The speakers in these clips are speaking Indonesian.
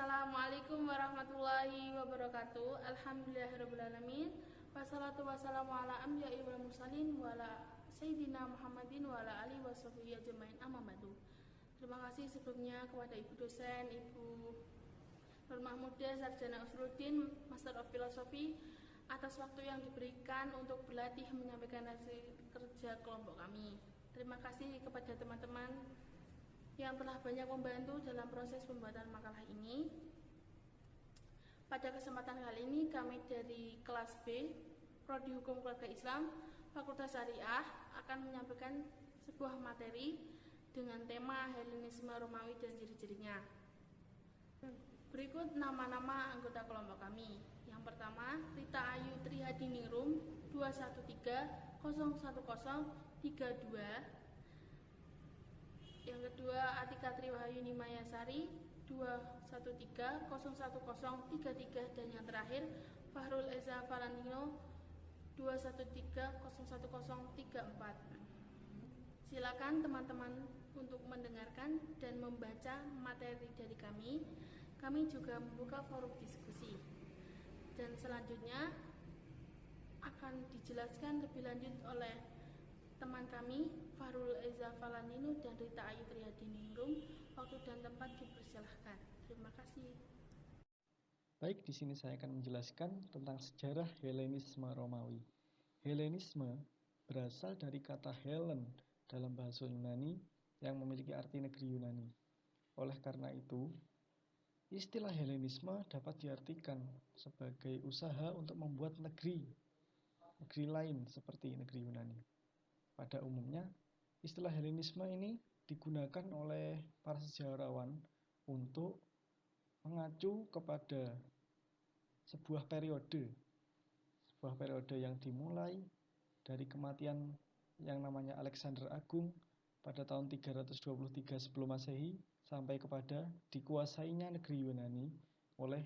Assalamualaikum warahmatullahi wabarakatuh. Alhamdulillahirrabbilalamin. Wassalatu wassalamu ala anbiya'i wal mursalin wa ala sayyidina Muhammadin wa ala alihi washabihi ajmain, amma ba'du. Terima kasih sebelumnya kepada Ibu dosen, Ibu Nur Mahmudah, Sarjana Usuluddin, Master of Philosophy, atas waktu yang diberikan untuk berlatih menyampaikan hasil kerja kelompok kami. Terima kasih kepada teman-teman yang telah banyak membantu dalam proses pembuatan makalah ini. Pada kesempatan kali ini kami dari kelas B, Prodi Hukum Keluarga Islam, Fakultas Syariah akan menyampaikan sebuah materi dengan tema Helenisme Romawi dan ciri-cirinya. Berikut nama-nama anggota kelompok kami. Yang pertama, Rita Ayu Trihadiningrum 213010032. Yang kedua, Atika Triwahayuni Mayasari 213010033. Dan yang terakhir, Fahrul Eza Valentino 213010034. Silakan teman-teman untuk mendengarkan dan membaca materi dari kami. Kami juga membuka forum diskusi. Dan selanjutnya akan dijelaskan lebih lanjut oleh teman kami, Fahrul Eza Valentino dan Rita Ayu Trihadiningrum. Waktu dan tempat dipersilahkan. Terima kasih. Baik, di sini saya akan menjelaskan tentang sejarah Helenisme Romawi. Helenisme berasal dari kata Helen dalam bahasa Yunani yang memiliki arti negeri Yunani. Oleh karena itu, istilah Helenisme dapat diartikan sebagai usaha untuk membuat negeri lain seperti negeri Yunani. Pada umumnya, istilah Helenisme ini digunakan oleh para sejarawan untuk mengacu kepada sebuah periode yang dimulai dari kematian yang namanya Alexander Agung pada tahun 323 sebelum Masehi sampai kepada dikuasainya negeri Yunani oleh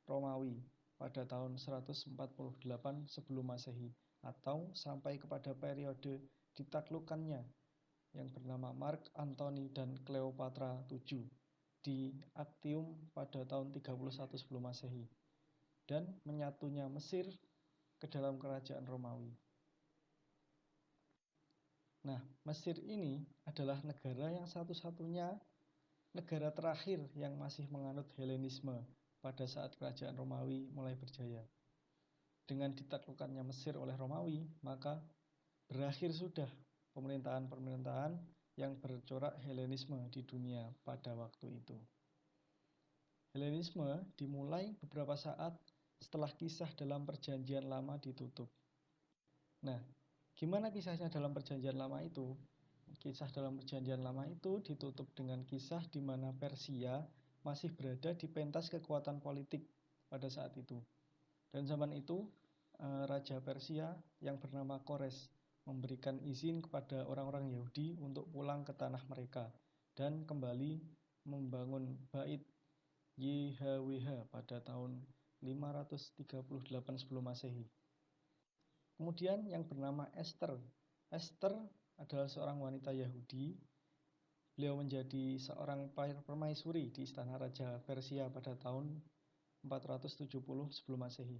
Romawi pada tahun 148 sebelum Masehi, atau sampai kepada periode ditaklukannya yang bernama Mark Antony dan Cleopatra VII di Actium pada tahun 31 sebelum Masehi, dan menyatunya Mesir ke dalam kerajaan Romawi. Nah, Mesir ini adalah negara yang satu-satunya negara terakhir yang masih menganut Helenisme pada saat kerajaan Romawi mulai berjaya. Dengan ditaklukkannya Mesir oleh Romawi, maka berakhir sudah pemerintahan-pemerintahan yang bercorak Helenisme di dunia pada waktu itu. Helenisme dimulai beberapa saat setelah kisah dalam Perjanjian Lama ditutup. Nah, gimana kisahnya dalam Perjanjian Lama itu? Kisah dalam Perjanjian Lama itu ditutup dengan kisah di mana Persia masih berada di pentas kekuatan politik pada saat itu. Dan zaman itu, Raja Persia yang bernama Kores memberikan izin kepada orang-orang Yahudi untuk pulang ke tanah mereka dan kembali membangun Bait YHWH pada tahun 538 sebelum Masehi. Kemudian yang bernama Esther. Esther adalah seorang wanita Yahudi. Beliau menjadi seorang permaisuri di istana Raja Persia pada tahun 470 sebelum Masehi.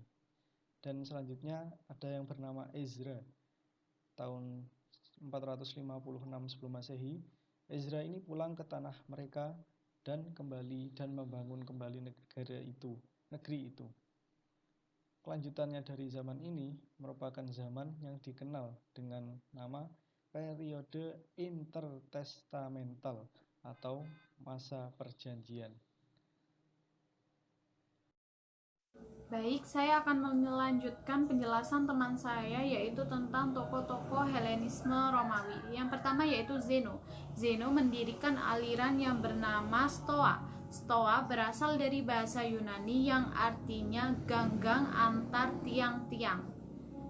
Dan selanjutnya ada yang bernama Ezra. Tahun 456 sebelum Masehi, Ezra ini pulang ke tanah mereka dan membangun kembali negeri itu. Kelanjutannya dari zaman ini merupakan zaman yang dikenal dengan nama periode intertestamental atau masa perjanjian. Baik, saya akan melanjutkan penjelasan teman saya yaitu tentang tokoh-tokoh Helenisme Romawi. Yang pertama yaitu Zeno. Zeno mendirikan aliran yang bernama Stoa. Stoa berasal dari bahasa Yunani yang artinya ganggang antar tiang-tiang.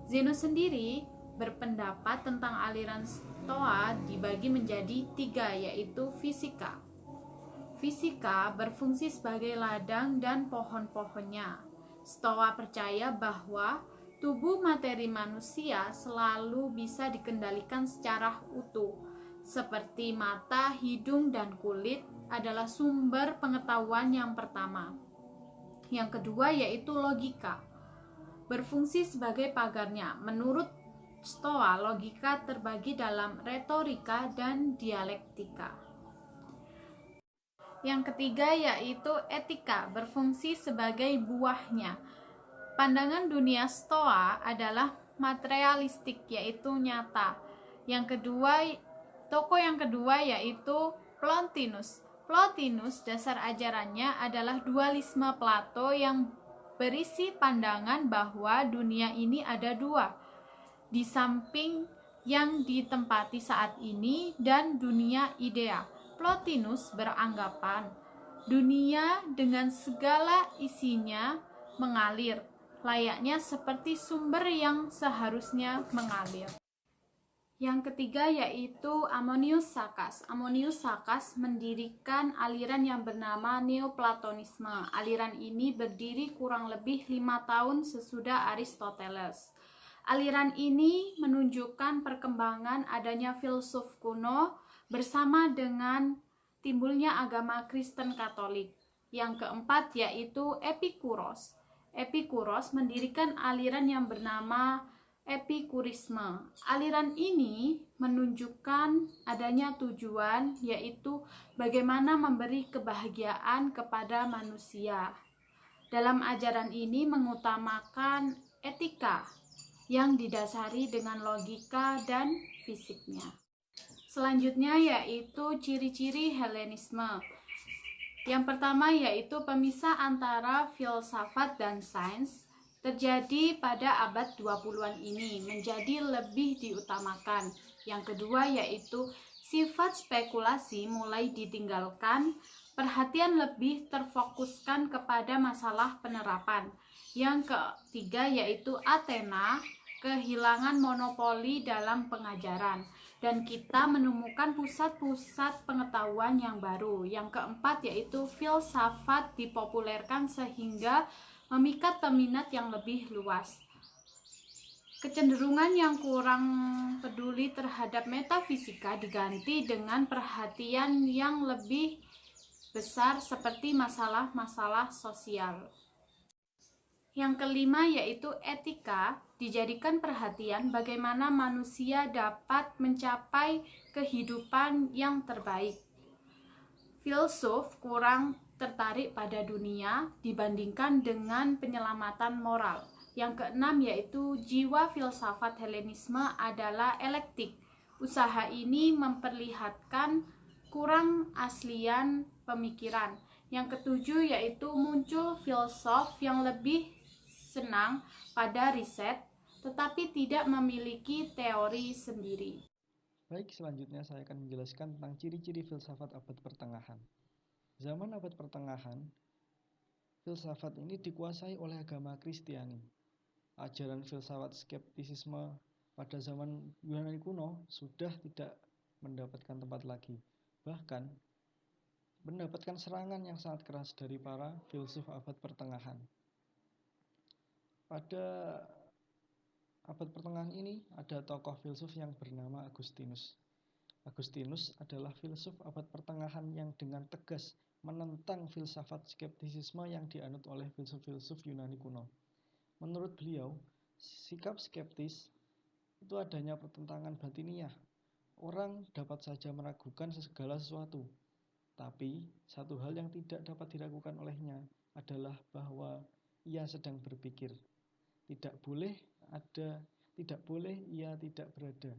Zeno sendiri berpendapat tentang aliran Stoa dibagi menjadi 3, yaitu fisika. Fisika berfungsi sebagai ladang dan pohon-pohonnya. Stoa percaya bahwa tubuh materi manusia selalu bisa dikendalikan secara utuh, seperti mata, hidung, dan kulit adalah sumber pengetahuan yang pertama. Yang kedua yaitu logika, berfungsi sebagai pagarnya. Menurut Stoa, logika terbagi dalam retorika dan dialektika. Yang ketiga yaitu etika, berfungsi sebagai buahnya. Pandangan dunia Stoa adalah materialistik, yaitu nyata. Tokoh yang kedua yaitu Plotinus. Plotinus dasar ajarannya adalah dualisme Plato yang berisi pandangan bahwa dunia ini ada dua, di samping yang ditempati saat ini dan dunia idea. Plotinus beranggapan dunia dengan segala isinya mengalir, layaknya seperti sumber yang seharusnya mengalir. Yang ketiga yaitu Ammonius Saccas. Ammonius Saccas mendirikan aliran yang bernama Neoplatonisme. Aliran ini berdiri kurang lebih 5 tahun sesudah Aristoteles. Aliran ini menunjukkan perkembangan adanya filsuf kuno bersama dengan timbulnya agama Kristen Katolik. Yang keempat yaitu Epikuros. Epikuros mendirikan aliran yang bernama Epikurisme. Aliran ini menunjukkan adanya tujuan, yaitu bagaimana memberi kebahagiaan kepada manusia. Dalam ajaran ini mengutamakan etika yang didasari dengan logika dan fisiknya. Selanjutnya yaitu ciri-ciri Helenisme. Yang pertama yaitu pemisah antara filsafat dan sains terjadi pada abad 20-an ini menjadi lebih diutamakan. Yang kedua yaitu sifat spekulasi mulai ditinggalkan, perhatian lebih terfokuskan kepada masalah penerapan. Yang ketiga yaitu Athena kehilangan monopoli dalam pengajaran dan kita menemukan pusat-pusat pengetahuan yang baru. Yang keempat yaitu filsafat dipopulerkan sehingga memikat peminat yang lebih luas. Kecenderungan yang kurang peduli terhadap metafisika diganti dengan perhatian yang lebih besar seperti masalah-masalah sosial. Yang kelima yaitu etika, dijadikan perhatian bagaimana manusia dapat mencapai kehidupan yang terbaik. Filsuf kurang tertarik pada dunia dibandingkan dengan penyelamatan moral. Yang keenam yaitu jiwa filsafat Helenisme adalah elektik. Usaha ini memperlihatkan kurang aslian pemikiran. Yang ketujuh yaitu muncul filsuf yang lebih senang pada riset tetapi tidak memiliki teori sendiri. Baik, selanjutnya saya akan menjelaskan tentang ciri-ciri filsafat abad pertengahan. Zaman abad pertengahan, filsafat ini dikuasai oleh agama Kristiani. Ajaran filsafat skeptisisme pada zaman Yunani kuno sudah tidak mendapatkan tempat lagi. Bahkan, mendapatkan serangan yang sangat keras dari para filsuf abad pertengahan. Pada abad pertengahan ini ada tokoh filsuf yang bernama Agustinus. Agustinus adalah filsuf abad pertengahan yang dengan tegas menentang filsafat skeptisisme yang dianut oleh filsuf-filsuf Yunani kuno. Menurut beliau, sikap skeptis itu adanya pertentangan batiniah. Orang dapat saja meragukan segala sesuatu, tapi satu hal yang tidak dapat diragukan olehnya adalah bahwa ia sedang berpikir. Tidak boleh ia tidak berada.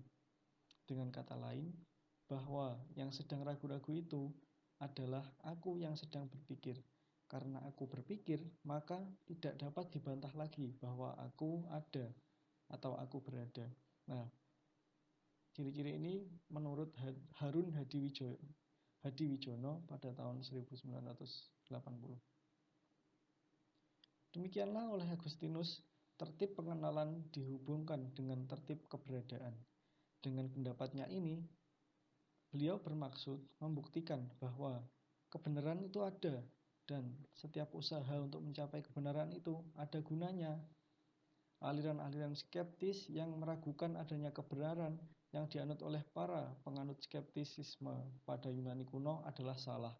Dengan kata lain, bahwa yang sedang ragu-ragu itu adalah aku yang sedang berpikir. Karena aku berpikir, maka tidak dapat dibantah lagi bahwa aku ada atau aku berada. Nah, ciri-ciri ini menurut Harun Hadiwijono pada tahun 1980. Demikianlah oleh Agustinus, tertib pengenalan dihubungkan dengan tertib keberadaan. Dengan pendapatnya ini, beliau bermaksud membuktikan bahwa kebenaran itu ada dan setiap usaha untuk mencapai kebenaran itu ada gunanya. Aliran-aliran skeptis yang meragukan adanya kebenaran yang dianut oleh para penganut skeptisisme pada Yunani kuno adalah salah.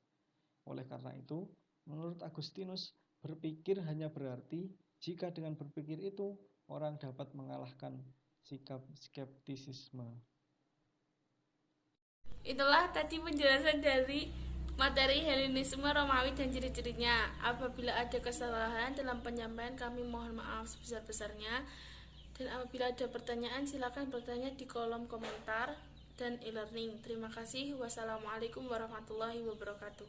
Oleh karena itu, menurut Agustinus, berpikir hanya berarti jika dengan berpikir itu orang dapat mengalahkan sikap skeptisisme. Itulah tadi penjelasan dari materi Helenisme Romawi dan ciri-cirinya. Apabila ada kesalahan dalam penyampaian, kami mohon maaf sebesar-besarnya. Dan apabila ada pertanyaan, silakan bertanya di kolom komentar dan e-learning. Terima kasih. Wassalamualaikum warahmatullahi wabarakatuh.